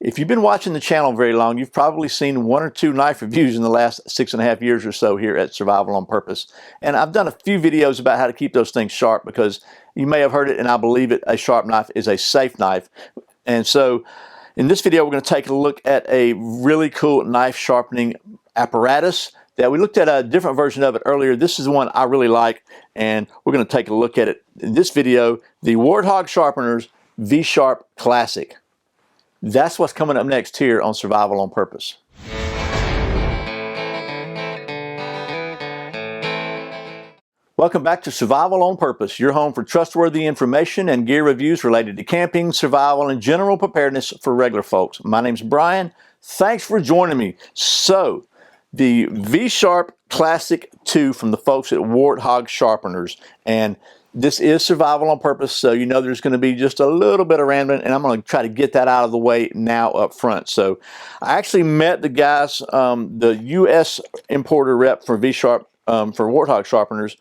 If you've been watching the channel very long, you've probably seen 1 or 2 knife reviews in the last 6.5 years or so here at Survival on Purpose. And I've done a few videos about how to keep those things sharp, because you may have heard it, and I believe it, a sharp knife is a safe knife. And so in this video, we're going to take a look at a really cool knife sharpening apparatus that we looked at a different version of it earlier. This is the one I really like, and we're going to take a look at it in this video, the Warthog Sharpener's V-Sharp Classic. That's what's coming up next here on Survival on Purpose. Welcome back to Survival on Purpose, your home for trustworthy information and gear reviews related to camping, survival, and general preparedness for regular folks. My name's Brian. Thanks for joining me. So, the V-Sharp Classic 2 from the folks at Warthog Sharpeners, and this is Survival on Purpose, so you know there's going to be just a little bit of rambling, and I'm going to try to get that out of the way now up front. So I actually met the guys, the U.S. importer rep for V-Sharp, for Warthog Sharpeners,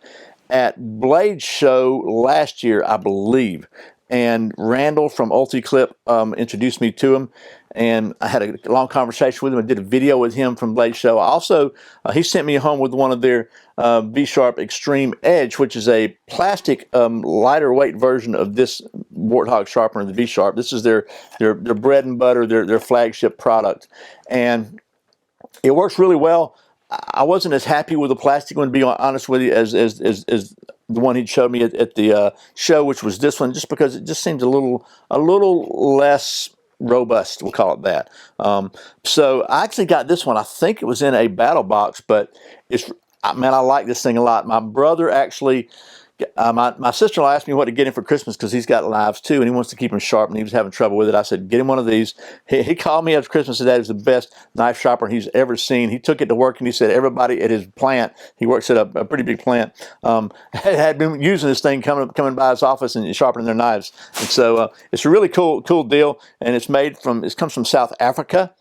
at Blade Show last year, I believe. And Randall from UltiClip introduced me to him, and I had a long conversation with him. I did a video with him from Blade Show. Also, he sent me home with one of their V-Sharp Extreme Edge, which is a plastic, lighter weight version of this Warthog sharpener, the V-Sharp. This is their bread and butter, their flagship product, and it works really well. I wasn't as happy with the plastic one, to be honest with you, as the one he showed me at the show, which was this one, just because it just seems a little less robust, we'll call it that. So I actually got this one. I think it was in a battle box, but man, I like this thing a lot. My brother actually, my sister-in-law asked me what to get him for Christmas, because he's got lives too, and he wants to keep them sharp, and he was having trouble with it. I said, get him one of these. He called me after Christmas and said it was the best knife sharpener he's ever seen. He took it to work, and he said everybody at his plant, he works at a pretty big plant, had been using this thing coming by his office and sharpening their knives. And so it's a really cool deal, and it comes from South Africa.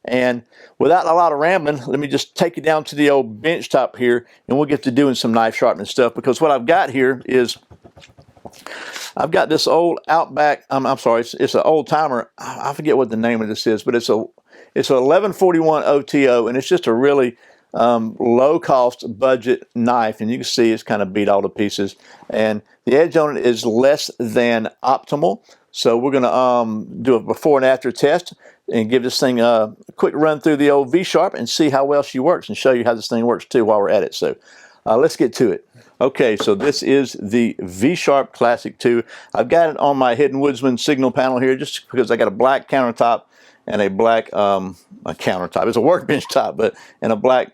And without a lot of rambling, let me just take you down to the old bench top here, and we'll get to doing some knife sharpening stuff, because what I've got here is I've got this old Outback, I'm sorry, it's an old timer. I forget what the name of this is, but it's a 1141 OTO, and it's just a really low cost budget knife, and you can see it's kind of beat all to pieces, and the edge on it is less than optimal. So we're going to do a before and after test and give this thing a quick run through the old V-Sharp and see how well she works, and show you how this thing works too while we're at it. So let's get to it. Okay, so this is the V-Sharp Classic 2. I've got it on my Hidden Woodsman signal panel here, just because I got a black countertop and a black a countertop. It's a workbench top, and a black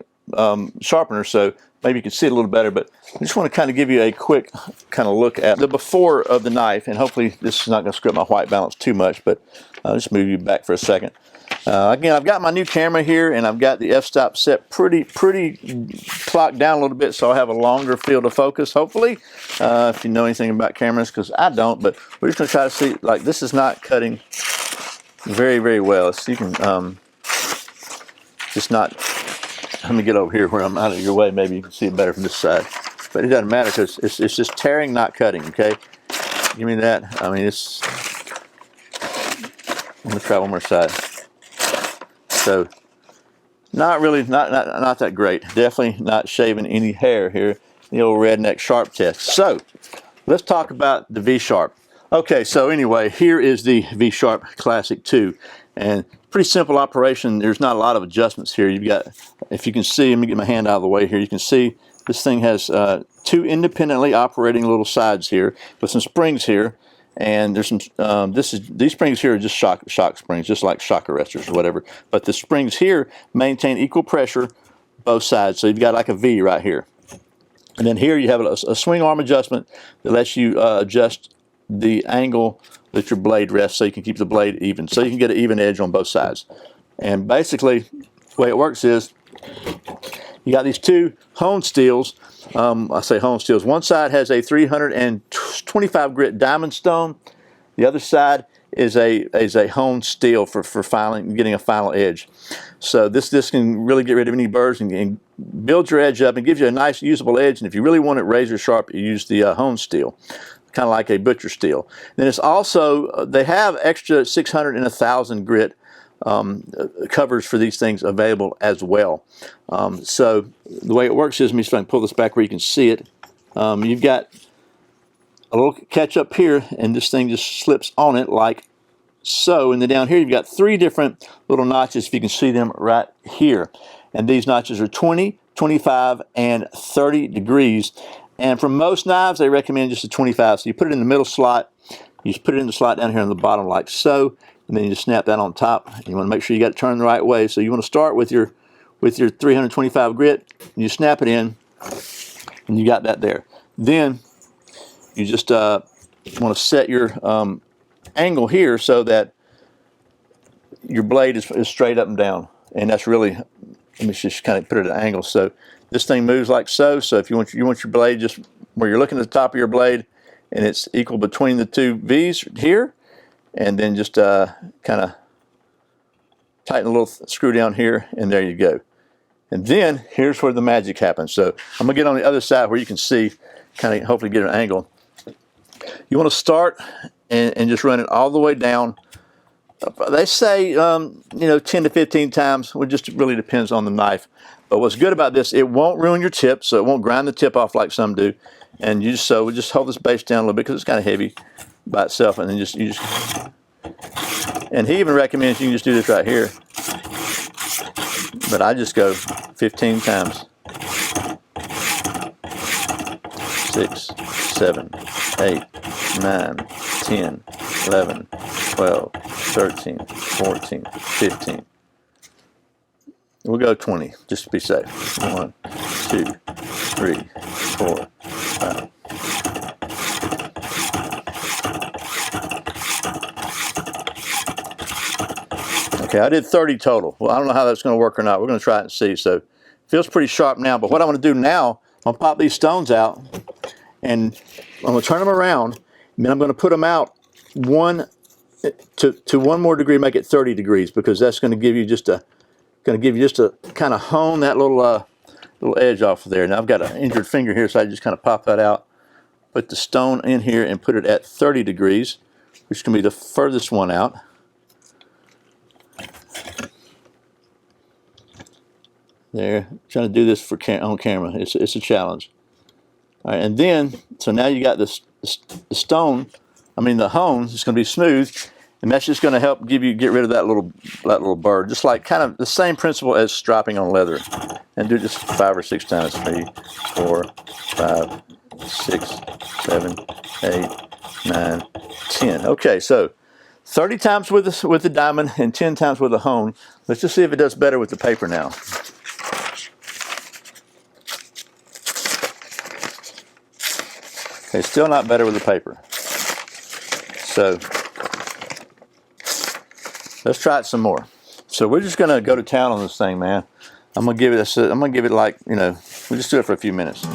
sharpener, so maybe you can see it a little better. But I just want to kind of give you a quick kind of look at the before of the knife, and hopefully this is not going to screw up my white balance too much, but I'll just move you back for a second. Again, I've got my new camera here, and I've got the f-stop set pretty clocked down a little bit, so I'll have a longer field of focus, hopefully, if you know anything about cameras, because I don't. But we're just going to try to see, like, this is not cutting very well. So you can just not, let me get over here where I'm out of your way. Maybe you can see it better from this side. But it doesn't matter, because it's just tearing, not cutting, okay? Give me that. I mean, it's, I'm going to try one more side. So, not really, not that great. Definitely not shaving any hair here. The old redneck sharp test. So, let's talk about the V-Sharp. Okay, so anyway, here is the V-Sharp Classic 2. And pretty simple operation. There's not a lot of adjustments here. You've got, if you can see, let me get my hand out of the way here. You can see this thing has 2 independently operating little sides here with some springs here. And there's some, these springs here are just shock springs, just like shock arresters or whatever. But the springs here maintain equal pressure both sides. So you've got like a V right here. And then here you have a swing arm adjustment that lets you adjust the angle that your blade rests, so you can keep the blade even. So you can get an even edge on both sides. And basically, the way it works is, you got these 2 honed steels. I say honed steels. One side has a 325 grit diamond stone. The other side is a honed steel for getting a final edge. So this can really get rid of any burrs and build your edge up and gives you a nice usable edge. And if you really want it razor sharp, you use the honed steel, kind of like a butcher steel. Then it's also, they have extra 600 and 1,000 grit covers for these things available as well. So the way it works is, let me see if I can pull this back where you can see it. You've got a little catch up here, and this thing just slips on it like so. And then down here you've got 3 different little notches, if you can see them right here. And these notches are 20, 25, and 30 degrees. And for most knives, they recommend just a 25. So you put it in the middle slot, you just put it in the slot down here on the bottom like so, and then you just snap that on top. You want to make sure you got it turned the right way. So you want to start with your 325 grit, you snap it in, and you got that there. Then you just want to set your angle here so that your blade is straight up and down. And that's really, let me just kind of put it at an angle. So this thing moves like so. So if you want your blade just where you're looking at the top of your blade, and it's equal between the 2 V's here, and then just kind of tighten a little screw down here, and there you go. And then here's where the magic happens. So I'm gonna get on the other side where you can see, kind of hopefully get an angle. You want to start and just run it all the way down. They say, you know, 10 to 15 times. It just really depends on the knife. But what's good about this, it won't ruin your tip, so it won't grind the tip off like some do. And you just, we just hold this base down a little bit because it's kind of heavy by itself, and then and he even recommends you can just do this right here. But I just go 15 times. 6, 7, 8, 9, 10, 11, 12, 13, 14, 15. We'll go 20, just to be safe. 1, 2, 3, 4, 5. Okay, I did 30 total. Well, I don't know how that's going to work or not. We're going to try it and see. So it feels pretty sharp now. But what I'm going to do now, I'm going to pop these stones out, and I'm going to turn them around, and then I'm going to put them out 1 to 1 more degree, make it 30 degrees, because that's going to give you just a kind of hone that little edge off of there. Now I've got an injured finger here, so I just kind of pop that out, put the stone in here, and put it at 30 degrees, which can be the furthest one out. There, trying to do this on camera. It's a challenge. All right, and then so now you got the stone. I mean the hone. It's going to be smooth, and that's just going to help get rid of that little burr. Just like kind of the same principle as striping on leather. And do it just 5 or 6 times. 3, 4, 5, 6, 7, 8, 9, 10. Okay, so 30 times with the diamond and 10 times with the hone. Let's just see if it does better with the paper now. Okay, still not better with the paper. So let's try it some more. So we're just gonna go to town on this thing, man. I'm gonna give it like, you know, we'll just do it for a few minutes.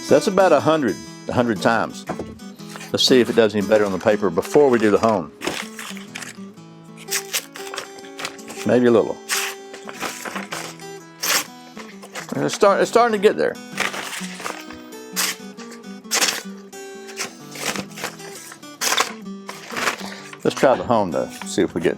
So that's about 100 times. Let's see if it does any better on the paper before we do the hone. Maybe a little. It's starting to get there. Let's try the hone though, see if we get.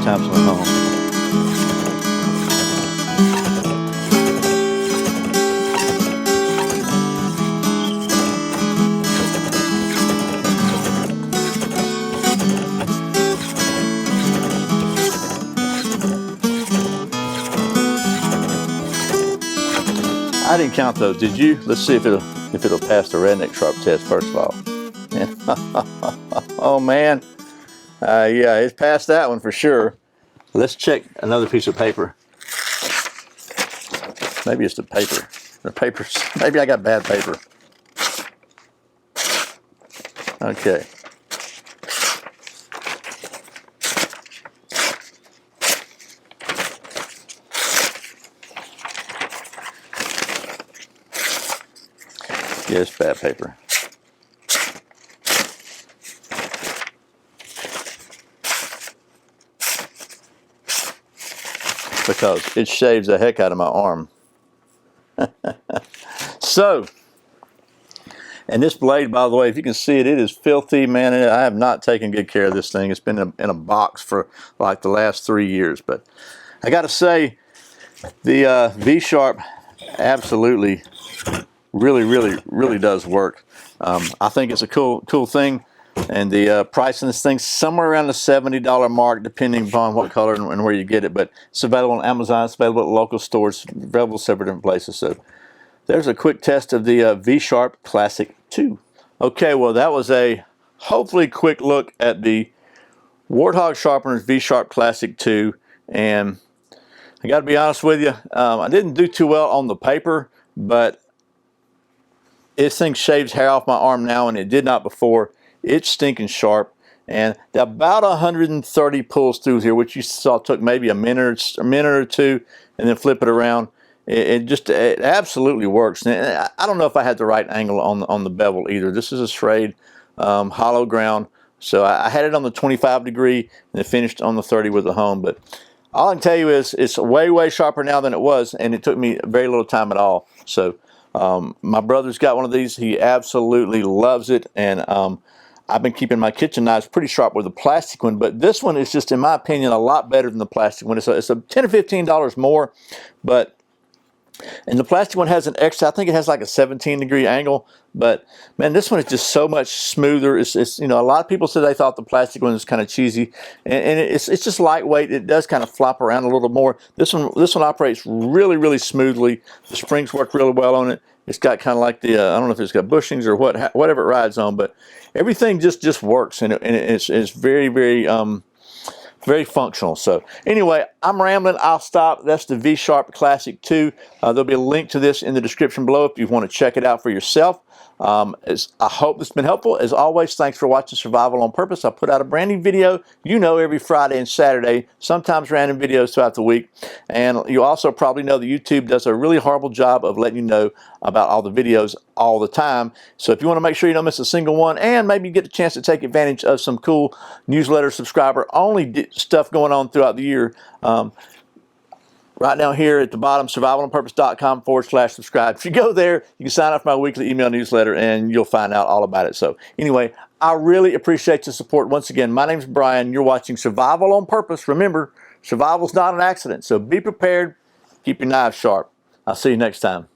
Times on the home. I didn't count those, did you? Let's see if it'll pass the redneck sharp test first of all. Oh man. Yeah, it's past that one for sure. Let's check another piece of paper. Maybe it's the paper. The papers. Maybe I got bad paper. Okay. Yeah, it's bad paper. Because it shaves the heck out of my arm. So, and this blade, by the way, if you can see it, it is filthy, man. I have not taken good care of this thing. It's been in a box for like the last 3 years. But I got to say, the V-Sharp absolutely, really does work. I think it's a cool thing. And the price on this thing somewhere around the $70 mark, depending upon what color and where you get it. But it's available on Amazon. It's available at local stores. Available several different places. So there's a quick test of the V-Sharp Classic 2. Okay, well that was a hopefully quick look at the Warthog Sharpener's V-Sharp Classic 2. And I got to be honest with you, I didn't do too well on the paper, but this thing shaves hair off my arm now, and it did not before. It's stinking sharp, and about 130 pulls through here, which you saw took maybe a minute or two, and then flip it around. It absolutely works. And I don't know if I had the right angle on the bevel either. This is a Schrade hollow ground, so I had it on the 25 degree and it finished on the 30 with the home. But all I can tell you is it's way sharper now than it was, and it took me very little time at all. So my brother's got one of these. He absolutely loves it, and I've been keeping my kitchen knives pretty sharp with the plastic one, but this one is just, in my opinion, a lot better than the plastic one. It's a $10 or $15 more, and the plastic one has an extra, I think it has like a 17-degree angle, but man, this one is just so much smoother. It's you know, a lot of people said they thought the plastic one was kind of cheesy, and it's just lightweight. It does kind of flop around a little more. This one operates really smoothly. The springs work really well on it. It's got kind of like the I don't know if it's got bushings or whatever it rides on, but everything just works, and it's very functional. So anyway, I'm rambling. I'll stop. That's the V-Sharp Classic 2. There'll be a link to this in the description below if you want to check it out for yourself. I hope this has been helpful. As always, thanks for watching Survival on Purpose. I put out a brand new video, every Friday and Saturday, sometimes random videos throughout the week. And you also probably know that YouTube does a really horrible job of letting you know about all the videos all the time. So if you want to make sure you don't miss a single one, and maybe get a chance to take advantage of some cool newsletter subscriber only stuff going on throughout the year, right down here at the bottom, survivalonpurpose.com/subscribe. If you go there, you can sign up for my weekly email newsletter, and you'll find out all about it. So anyway, I really appreciate your support. Once again, my name's Brian. You're watching Survival on Purpose. Remember, survival's not an accident, so be prepared. Keep your knives sharp. I'll see you next time.